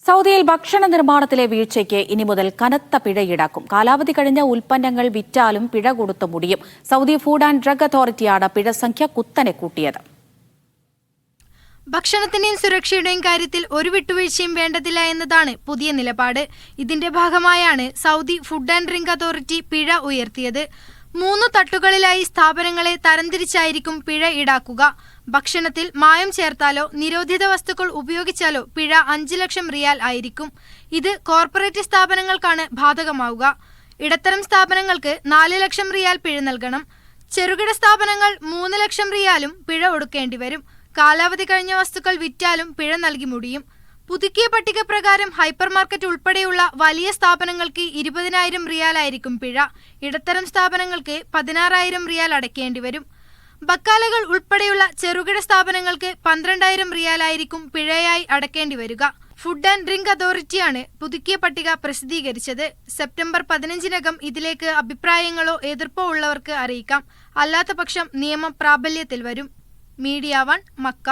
സൗദിയിൽ ഭക്ഷണ നിർമ്മാണത്തിലെ വീഴ്ചയ്ക്ക് ഇനി മുതൽ കനത്ത പിഴ ഈടാക്കും. കാലാവധി കഴിഞ്ഞ ഉൽപ്പന്നങ്ങൾ വിറ്റാലും പിഴ കൊടുത്തു മുടിയും. സൗദി ഫുഡ് ആൻഡ് ഡ്രഗ് അതോറിറ്റിയാണ് പിഴ സംഖ്യ കുത്തനെ കൂട്ടിയത്. ഭക്ഷണത്തിന്റെയും സുരക്ഷയുടെയും കാര്യത്തിൽ ഒരു വിട്ടുവീഴ്ചയും വേണ്ടതില്ല എന്നതാണ് പുതിയ നിലപാട്. ഇതിന്റെ ഭാഗമായാണ് Saudi food and drink authority പിഴ ഉയർത്തിയത്. 3 തട്ടുകളിലായി സ്ഥാപനങ്ങളെ തരംതിരിച്ചായിരിക്കും പിഴ ഈടാക്കുക. ഭക്ഷണത്തിൽ മായം ചേർത്താലോ നിരോധിത വസ്തുക്കൾ ഉപയോഗിച്ചാലോ പിഴ 5 ലക്ഷം റിയാൽ ആയിരിക്കും. ഇത് കോർപ്പറേറ്റ് സ്ഥാപനങ്ങൾക്കാണ് ബാധകമാവുക. ഇടത്തരം സ്ഥാപനങ്ങൾക്ക് 4 ലക്ഷം റിയാൽ പിഴ നൽകണം. ചെറുകിട സ്ഥാപനങ്ങൾ 3 ലക്ഷം റിയാലും പിഴ ഒടുക്കേണ്ടി വരും. കാലാവധി കഴിഞ്ഞ വസ്തുക്കൾ വിറ്റാലും പിഴ നൽകി മുടിയും. പുതുക്കിയ പട്ടിക പ്രകാരം ഹൈപ്പർ മാർക്കറ്റ് ഉൾപ്പെടെയുള്ള വലിയ സ്ഥാപനങ്ങൾക്ക് 20,000 റിയാലായിരിക്കും പിഴ. ഇടത്തരം സ്ഥാപനങ്ങൾക്ക് 16,000 റിയാൽ അടയ്ക്കേണ്ടി വരും. ബക്കാലകൾ ഉൾപ്പെടെയുള്ള ചെറുകിട സ്ഥാപനങ്ങൾക്ക് 12,000 റിയാലായിരിക്കും പിഴയായി അടയ്ക്കേണ്ടി വരിക. ഫുഡ് ആൻഡ് ഡ്രിങ്ക് അതോറിറ്റിയാണ് പുതുക്കിയ പട്ടിക പ്രസിദ്ധീകരിച്ചത്. സെപ്റ്റംബർ 15-നകം ഇതിലേക്ക് അഭിപ്രായങ്ങളോ എതിർപ്പോ ഉള്ളവർക്ക് അറിയിക്കാം. അല്ലാത്ത പക്ഷം നിയമം പ്രാബല്യത്തിൽ വരും. Media 1 Mecca.